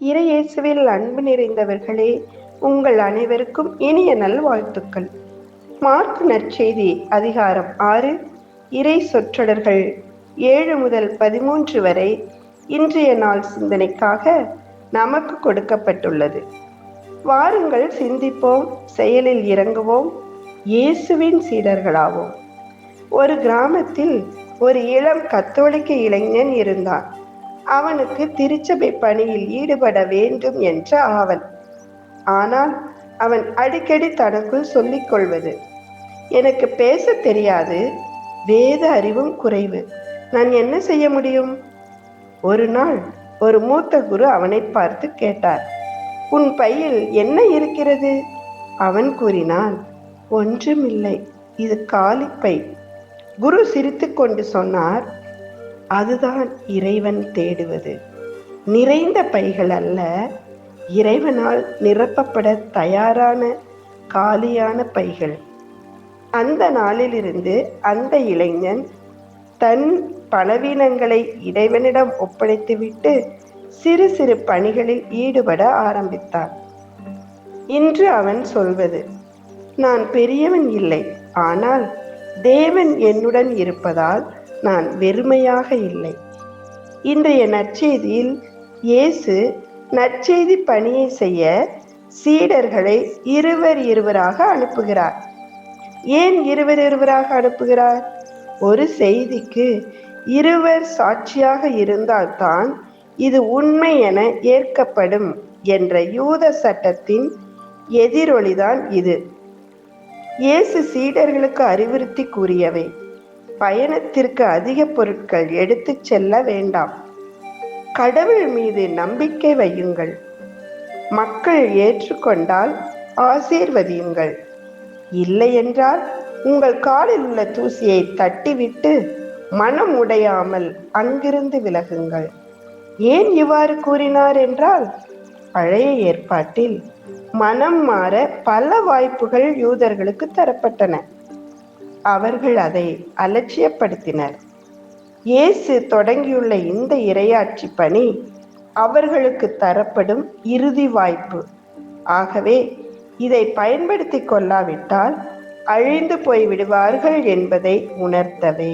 இறையேசுவில் அன்பு நிறைந்தவர்களே, உங்கள் அனைவருக்கும் இனிய நல்வாழ்த்துக்கள். மார்க் நற்செய்தி அதிகாரம் 6 இறை சொற்றொடர்கள் 7 முதல் 13 வரை இன்றைய நாள் சிந்தனைக்காக நமக்கு கொடுக்கப்பட்டுள்ளது. வாருங்கள் சிந்திப்போம், செயலில் இறங்குவோம், இயேசுவின் சீடர்களாவோம். ஒரு கிராமத்தில் ஒரு இளம் கத்தோலிக்க இளைஞன் இருந்தான். அவனுக்கு திருச்சபை பணியில் ஈடுபட வேண்டும் என்ற ஆவல். ஆனால் அவன் அடிக்கடி தனக்குள் சொல்லிக் கொள்வது, எனக்கு பேச தெரியாது, வேத அறிவும் குறைவு, நான் என்ன செய்ய முடியும்? ஒரு நாள் ஒரு மூத்த குரு அவனை பார்த்து கேட்டார், உன் பையில் என்ன இருக்கிறது? அவன் கூறினான், ஒன்றுமில்லை, இது காலிப்பை. குரு சிரித்துக்கொண்டு சொன்னார், அதுதான் இறைவன் தேடுவது. நிறைந்த பைகள் அல்ல, இறைவனால் நிரப்பப்பட தயாரான காலியான பைகள். அந்த நாளிலிருந்து அந்த இளைஞன் தன் பலவீனங்களை இறைவனிடம் ஒப்படைத்துவிட்டு சிறு சிறு பணிகளில் ஈடுபட ஆரம்பித்தான். இன்று அவன் சொல்வது, நான் பெரியவன் இல்லை, ஆனால் தேவன் என்னுடன் இருப்பதால் நான் வெறுமையாக இல்லை. இன்றைய நற்செய்தியில் இயேசு நற்செய்தி பணியை செய்ய சீடர்களை இருவராக அனுப்புகிறார். ஏன் இருவராக அனுப்புகிறார்? ஒரு செய்திக்கு இருவர் சாட்சியாக இருந்தால்தான் இது உண்மை என ஏற்கப்படும் என்ற யூத சட்டத்தின் எதிரொலிதான் இது. இயேசு சீடர்களுக்கு அறிவுறுத்தி கூறியவை, பயணத்திற்கு அதிக பொருட்கள் எடுத்துச் செல்ல வேண்டாம், கடவுள் மீது நம்பிக்கை வையுங்கள், மக்கள் ஏற்றுக்கொண்டால் ஆசீர்வதியுங்கள், இல்லை என்றால் உங்கள் காலில் உள்ள தூசியை தட்டிவிட்டு மனம் உடையாமல் அங்கிருந்து விலகுங்கள். ஏன் இவ்வாறு கூறினார் என்றால், பழைய ஏற்பாட்டில் மனம் மாற பல வாய்ப்புகள் யூதர்களுக்கு தரப்பட்டன. அவர்கள் அதை அலட்சியப்படுத்தினர். இயேசு தொடங்கியுள்ள இந்த இறையாட்சி பணி அவர்களுக்கு தரப்படும் இறுதி வாய்ப்பு. ஆகவே இதை பயன்படுத்தி கொள்ளாவிட்டால் அழிந்து போய்விடுவார்கள் என்பதை உணர்த்தவே.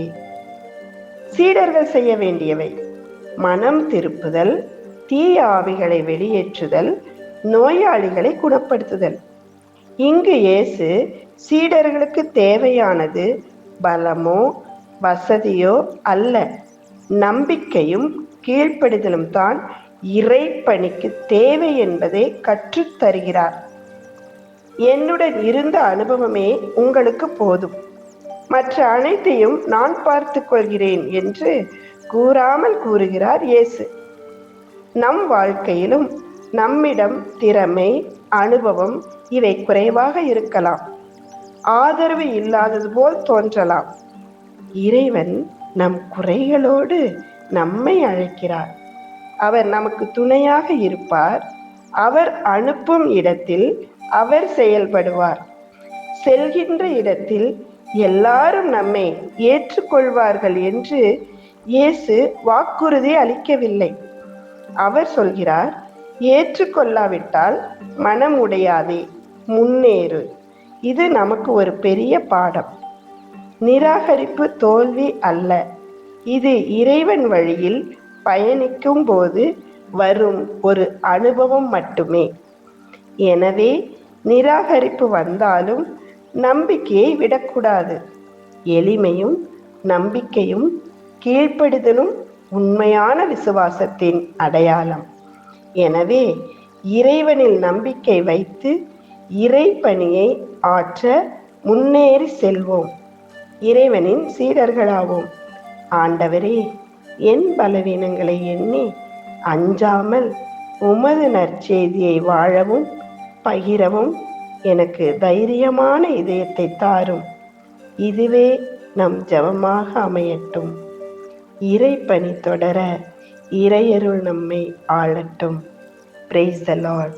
சீடர்கள் செய்ய வேண்டியவை: மனம் திருப்புதல், தீய ஆவிகளை வெளியேற்றுதல், நோயாளிகளை குணப்படுத்துதல். இங்கு இயேசு சீடர்களுக்கு தேவையானது பலமோ வசதியோ அல்ல, நம்பிக்கையும் கீழ்ப்படிதலும் தான் இறை பணிக்கு தேவை என்பதை கற்றுத் தருகிறார். என்னுடன் இருந்த அனுபவமே உங்களுக்கு போதும், மற்ற அனைத்தையும் நான் பார்த்து கொள்கிறேன் என்று கூறாமல் கூறுகிறார் இயேசு. நம் வாழ்க்கையிலும் நம்மிடம் திறமை, அனுபவம் இவை குறைவாக இருக்கலாம், ஆதரவு இல்லாதது போல் தோன்றலாம். இறைவன் நம் குறைகளோடு நம்மை அழைக்கிறார். அவர் நமக்கு துணையாக இருப்பார். அவர் அனுப்பும் இடத்தில் அவர் செயல்படுவார். செல்கின்ற இடத்தில் எல்லாரும் நம்மை ஏற்றுக்கொள்வார்கள் என்று இயேசு வாக்குறுதி அளிக்கவில்லை. அவர் சொல்கிறார், ஏற்றுக்கொள்ளாவிட்டால் மனம் உடையாதே, முன்னேறு. இது நமக்கு ஒரு பெரிய பாடம். நிராகரிப்பு தோல்வி அல்ல, இது இறைவன் வழியில் பயணிக்கும் போது வரும் ஒரு அனுபவம் மட்டுமே. எனவே நிராகரிப்பு வந்தாலும் நம்பிக்கையை விடக்கூடாது. எளிமையும் நம்பிக்கையும் கீழ்ப்படிதலும் உண்மையான விசுவாசத்தின் அடையாளம். எனவே இறைவனில் நம்பிக்கை வைத்து இறை பணியை ஆற்ற முன்னேறி செல்வோம். இறைவனின் சீடர்களாவோம். ஆண்டவரே, என் பலவீனங்களை எண்ணி அஞ்சாமல் உமது நற்செய்தியை வாழவும் பகிரவும் எனக்கு தைரியமான இதயத்தை தாரும். இதுவே நம் ஜெபமாக அமையட்டும். இறை பணி தொடர இறையருள் நம்மை ஆளட்டும். Praise the Lord.